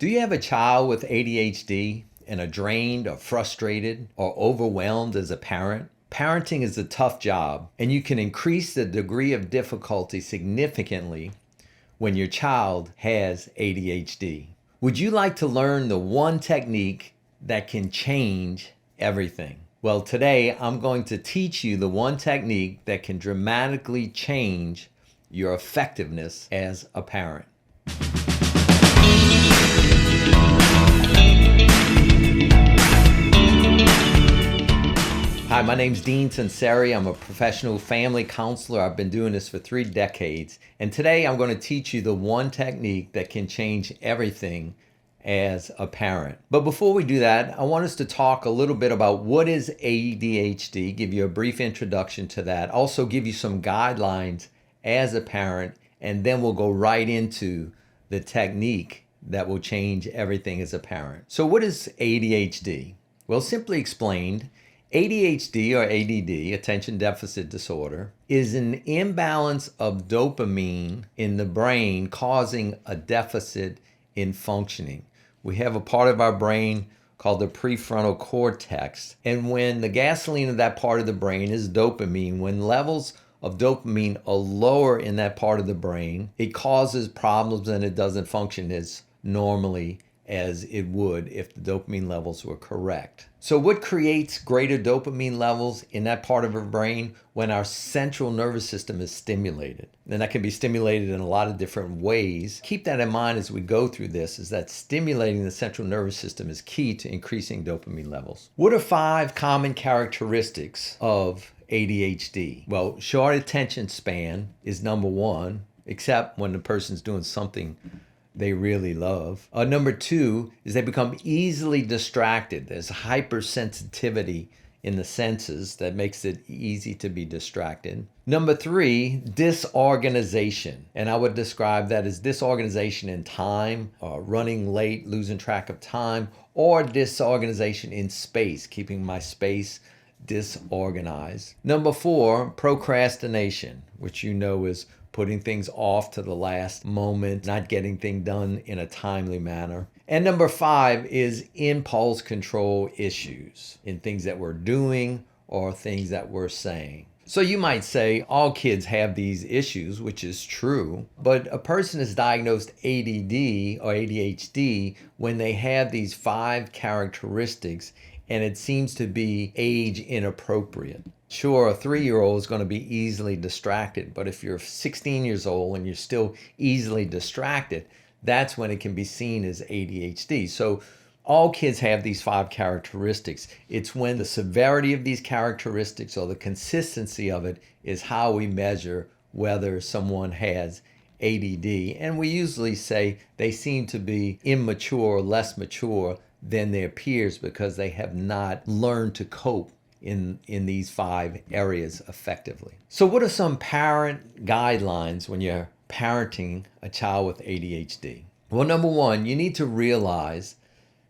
Do you have a child with ADHD and are drained or frustrated or overwhelmed as a parent? Parenting is a tough job, and you can increase the degree of difficulty significantly when your child has ADHD. Would you like to learn the one technique that can change everything? Well, today I'm going to teach you the one technique that can dramatically change your effectiveness as a parent. Hi, my name's Dean Sunseri. I'm a professional family counselor. I've been doing this for 3 decades. And today I'm going to teach you the one technique that can change everything as a parent. But before we do that, I want us to talk a little bit about what is ADHD, give you a brief introduction to that, also give you some guidelines as a parent, and then we'll go right into the technique that will change everything as a parent. So what is ADHD? Well, simply explained, ADHD or ADD, attention deficit disorder, is an imbalance of dopamine in the brain causing a deficit in functioning. We have a part of our brain called the prefrontal cortex, and when the gasoline of that part of the brain is dopamine, when levels of dopamine are lower in that part of the brain, it causes problems and it doesn't function as normally as it would if the dopamine levels were correct. So what creates greater dopamine levels in that part of our brain? When our central nervous system is stimulated. And that can be stimulated in a lot of different ways. Keep that in mind as we go through this, is that stimulating the central nervous system is key to increasing dopamine levels. What are 5 common characteristics of ADHD? Well, short attention span is number 1, except when the person's doing something they really love. Number 2 is they become easily distracted. There's hypersensitivity in the senses that makes it easy to be distracted. Number 3, disorganization. And I would describe that as disorganization in time, running late, losing track of time, or disorganization in space, keeping my space disorganized. Number 4, procrastination, which you know is putting things off to the last moment, not getting things done in a timely manner. And number 5 is impulse control issues in things that we're doing or things that we're saying. So you might say all kids have these issues, which is true, but a person is diagnosed ADD or ADHD when they have these 5 characteristics and it seems to be age inappropriate. Sure, a 3-year-old is going to be easily distracted, but if you're 16 years old and you're still easily distracted, that's when it can be seen as ADHD. So all kids have these 5 characteristics. It's when the severity of these characteristics or the consistency of it is how we measure whether someone has ADD. And we usually say they seem to be immature or less mature than their peers because they have not learned to cope in these 5 areas effectively. So what are some parent guidelines when you're parenting a child with ADHD? Well, number 1, you need to realize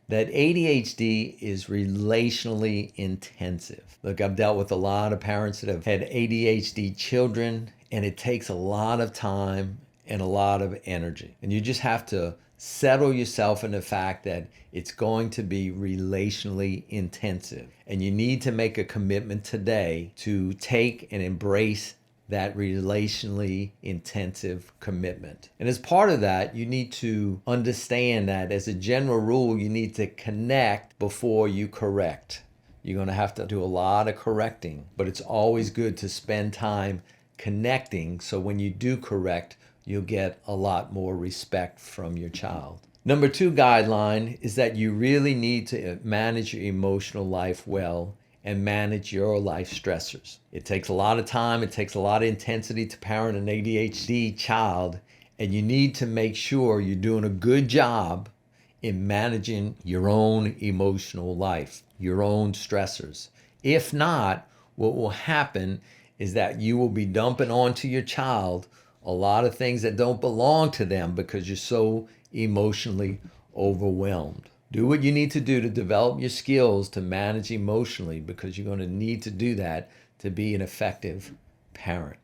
that ADHD is relationally intensive. Look, I've dealt with a lot of parents that have had ADHD children, and it takes a lot of time and a lot of energy. And you just have to settle yourself in the fact that it's going to be relationally intensive. And you need to make a commitment today to take and embrace that relationally intensive commitment. And as part of that, you need to understand that as a general rule, you need to connect before you correct. You're going to have to do a lot of correcting, but it's always good to spend time connecting so when you do correct, you'll get a lot more respect from your child. Number 2 guideline is that you really need to manage your emotional life well and manage your life stressors. It takes a lot of time, it takes a lot of intensity to parent an ADHD child, and you need to make sure you're doing a good job in managing your own emotional life, your own stressors. If not, what will happen is that you will be dumping onto your child a lot of things that don't belong to them because you're so emotionally overwhelmed. Do what you need to do to develop your skills to manage emotionally because you're going to need to do that to be an effective parent.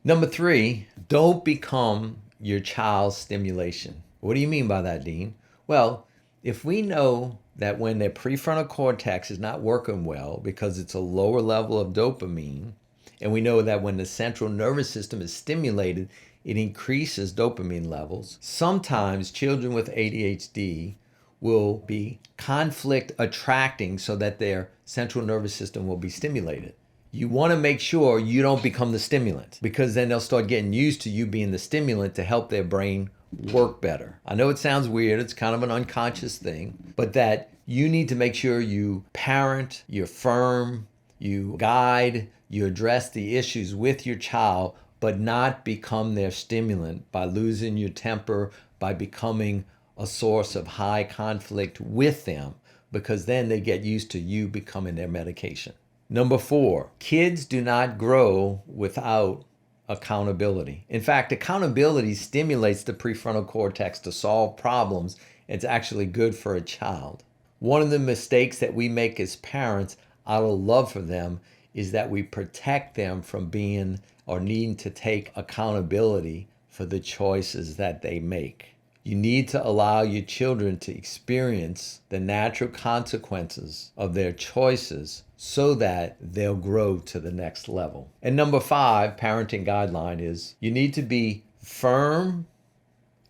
Number 3, don't become your child's stimulation. What do you mean by that, Dean? Well, if we know that when their prefrontal cortex is not working well because it's a lower level of dopamine, and we know that when the central nervous system is stimulated, it increases dopamine levels, sometimes children with ADHD will be conflict attracting so that their central nervous system will be stimulated. You want to make sure you don't become the stimulant, because then they'll start getting used to you being the stimulant to help their brain work better. I know it sounds weird, it's kind of an unconscious thing, but that you need to make sure you parent, you're firm, you guide, you address the issues with your child, but not become their stimulant by losing your temper, by becoming a source of high conflict with them, because then they get used to you becoming their medication. Number 4, kids do not grow without accountability. In fact, accountability stimulates the prefrontal cortex to solve problems. It's actually good for a child. One of the mistakes that we make as parents out of love for them is that we protect them from being or needing to take accountability for the choices that they make. You need to allow your children to experience the natural consequences of their choices so that they'll grow to the next level. And number 5, parenting guideline is you need to be firm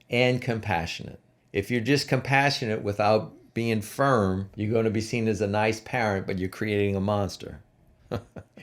and compassionate. If you're just compassionate without being firm, you're going to be seen as a nice parent, but you're creating a monster.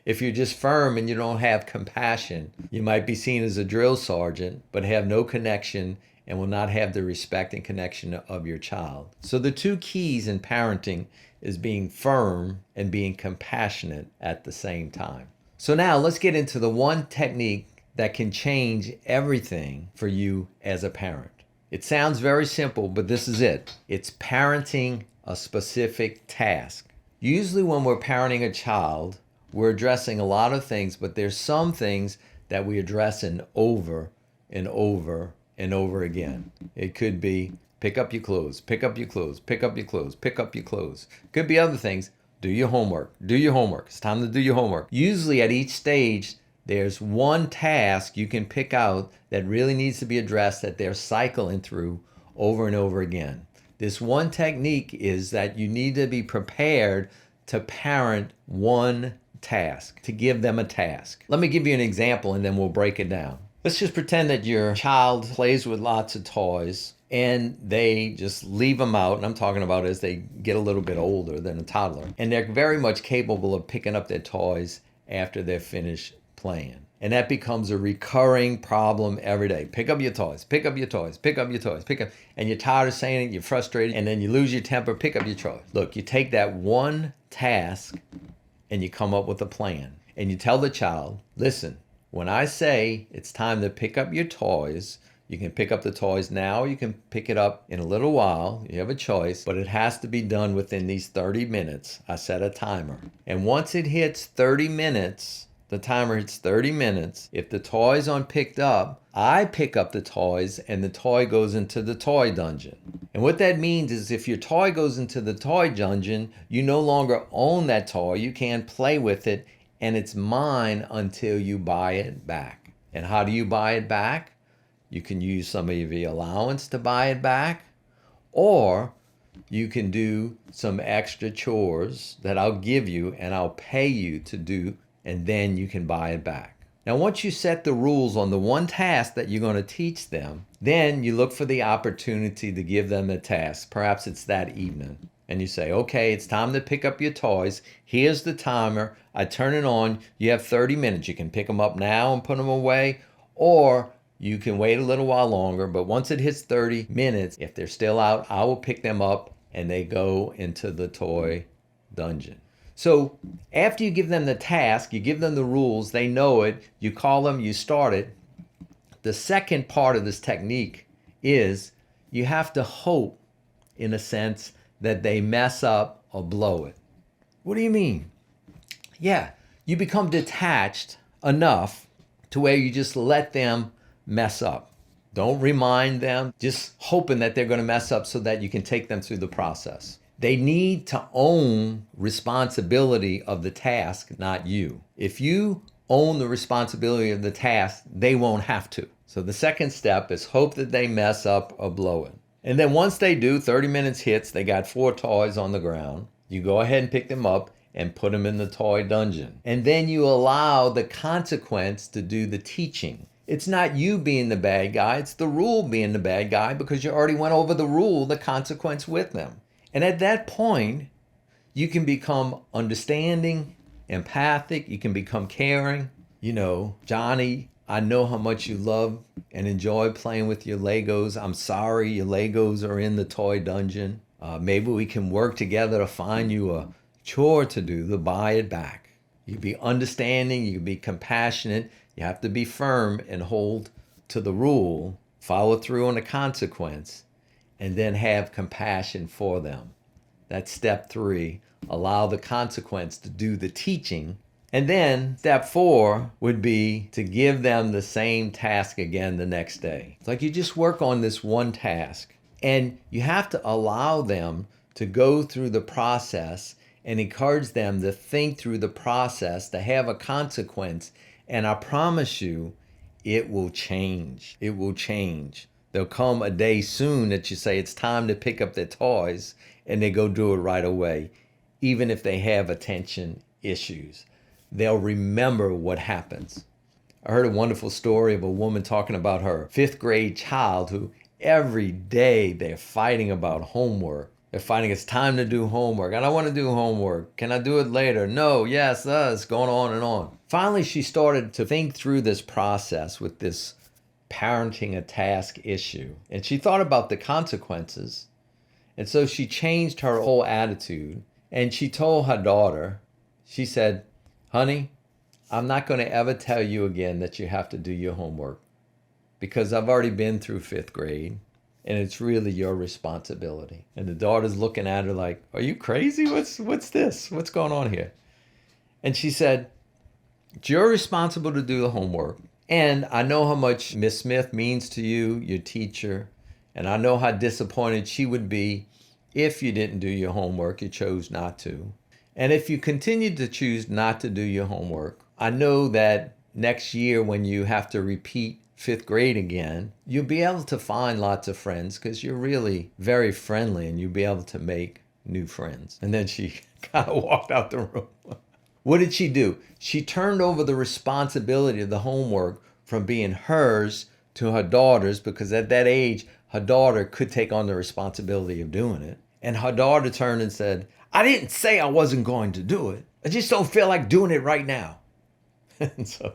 If you're just firm and you don't have compassion, you might be seen as a drill sergeant, but have no connection and will not have the respect and connection of your child. So the 2 keys in parenting is being firm and being compassionate at the same time. So now let's get into the one technique that can change everything for you as a parent. It sounds very simple, but this is it. It's parenting a specific task. Usually when we're parenting a child, we're addressing a lot of things, but there's some things that we address over and over and over again. It could be pick up your clothes, pick up your clothes, pick up your clothes, pick up your clothes. Could be other things. Do your homework, do your homework. It's time to do your homework. Usually at each stage, there's one task you can pick out that really needs to be addressed that they're cycling through over and over again. This one technique is that you need to be prepared to parent one task, to give them a task. Let me give you an example and then we'll break it down. Let's just pretend that your child plays with lots of toys and they just leave them out. And I'm talking about as they get a little bit older than a toddler. And they're very much capable of picking up their toys after they're finished playing. And that becomes a recurring problem every day. Pick up your toys, pick up your toys, pick up your toys, pick up. And you're tired of saying it, you're frustrated, and then you lose your temper, pick up your toys. Look, you take that one task and you come up with a plan. And you tell the child, listen, when I say it's time to pick up your toys, you can pick up the toys now, or you can pick it up in a little while. You have a choice, but it has to be done within these 30 minutes. I set a timer. And once it hits 30 minutes, the timer hits 30 minutes. If the toys aren't picked up, I pick up the toys and the toy goes into the toy dungeon. And what that means is if your toy goes into the toy dungeon, you no longer own that toy. You can't play with it and it's mine until you buy it back. And how do you buy it back? You can use some of your allowance to buy it back, or you can do some extra chores that I'll give you and I'll pay you to do, and then you can buy it back. Now, once you set the rules on the one task that you're going to teach them, then you look for the opportunity to give them the task. Perhaps it's that evening. And you say, okay, it's time to pick up your toys. Here's the timer. I turn it on. You have 30 minutes. You can pick them up now and put them away, or you can wait a little while longer. But once it hits 30 minutes, if they're still out, I will pick them up and they go into the toy dungeon. So after you give them the task, you give them the rules, they know it, you call them, you start it. The second part of this technique is you have to hope, in a sense, that they mess up or blow it. What do you mean? Yeah, you become detached enough to where you just let them mess up. Don't remind them, just hoping that they're going to mess up so that you can take them through the process. They need to own responsibility of the task, not you. If you own the responsibility of the task, they won't have to. So the second step is hope that they mess up or blow it. And then once they do, 30 minutes hits, they got 4 toys on the ground. You go ahead and pick them up and put them in the toy dungeon. And then you allow the consequence to do the teaching. It's not you being the bad guy, it's the rule being the bad guy because you already went over the rule, the consequence with them. And at that point, you can become understanding, empathic, you can become caring. You know, Johnny, I know how much you love and enjoy playing with your Legos. I'm sorry your Legos are in the toy dungeon. Maybe we can work together to find you a chore to do to buy it back. You be understanding, you be compassionate. You have to be firm and hold to the rule, follow through on the consequence, and then have compassion for them. That's step 3. Allow the consequence to do the teaching. And then step 4 would be to give them the same task again the next day. It's like you just work on this one task, and you have to allow them to go through the process and encourage them to think through the process, to have a consequence. And I promise you, it will change. It will change. There'll come a day soon that you say it's time to pick up their toys, and they go do it right away, even if they have attention issues. They'll remember what happens. I heard a wonderful story of a woman talking about her 5th grade child who every day they're fighting about homework. They're fighting, it's time to do homework. I don't want to do homework. Can I do it later? No, yes, it's going on and on. Finally, she started to think through this process with this parenting a task issue. And she thought about the consequences. And so she changed her whole attitude. And she told her daughter, she said, honey, I'm not going to ever tell you again that you have to do your homework because I've already been through 5th grade. And it's really your responsibility. And the daughter's looking at her like, are you crazy? What's this? What's going on here? And she said, you're responsible to do the homework. And I know how much Miss Smith means to you, your teacher. And I know how disappointed she would be if you didn't do your homework, you chose not to. And if you continue to choose not to do your homework, I know that next year when you have to repeat 5th grade again, you'll be able to find lots of friends because you're really very friendly and you'll be able to make new friends. And then she kind of walked out the room. What did she do? She turned over the responsibility of the homework from being hers to her daughter's, because at that age, her daughter could take on the responsibility of doing it. And her daughter turned and said, I didn't say I wasn't going to do it. I just don't feel like doing it right now. And so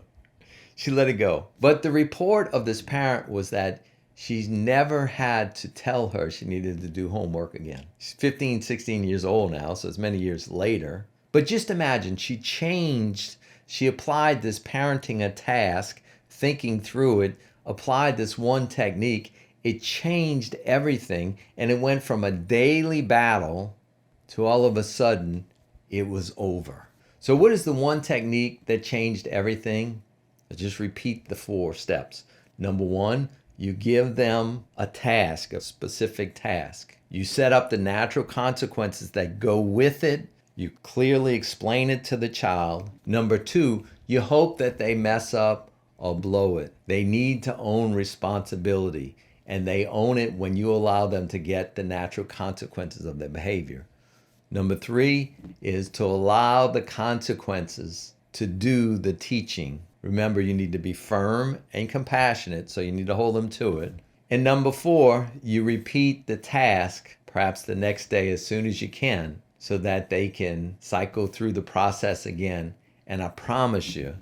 she let it go. But the report of this parent was that she's never had to tell her she needed to do homework again. She's 15, 16 years old now, so it's many years later. But just imagine, she changed, she applied this parenting a task, thinking through it, applied this one technique. It changed everything, and it went from a daily battle to all of a sudden, it was over. So what is the one technique that changed everything? Let's just repeat the 4 steps. Number 1, you give them a task, a specific task. You set up the natural consequences that go with it. You clearly explain it to the child. Number 2, you hope that they mess up or blow it. They need to own responsibility, and they own it when you allow them to get the natural consequences of their behavior. Number 3 is to allow the consequences to do the teaching. Remember, you need to be firm and compassionate, so you need to hold them to it. And number 4, you repeat the task, perhaps the next day as soon as you can, so that they can cycle through the process again. And I promise you,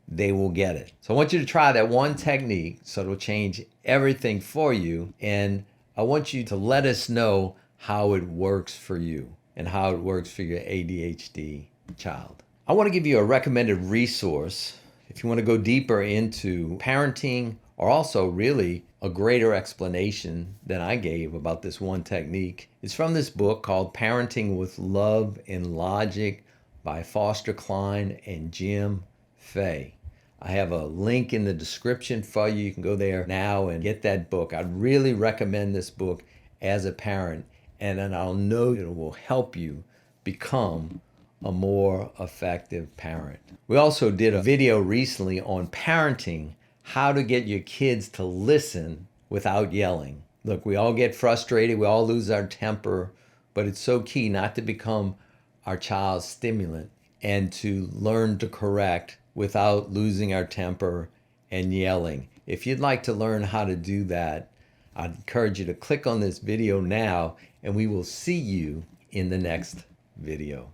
they will get it. So I want you to try that one technique so it'll change everything for you. And I want you to let us know how it works for you and how it works for your ADHD child. I want to give you a recommended resource if you want to go deeper into parenting, or also really a greater explanation than I gave about this one technique. It's from this book called Parenting with Love and Logic by Foster Cline and Jim Fay. I have a link in the description for you. You can go there now and get that book. I'd really recommend this book as a parent, and then I'll know it will help you become a more effective parent. We also did a video recently on parenting, how to get your kids to listen without yelling. Look, we all get frustrated, we all lose our temper, but it's so key not to become our child's stimulant and to learn to correct without losing our temper and yelling. If you'd like to learn how to do that, I'd encourage you to click on this video now, and we will see you in the next video.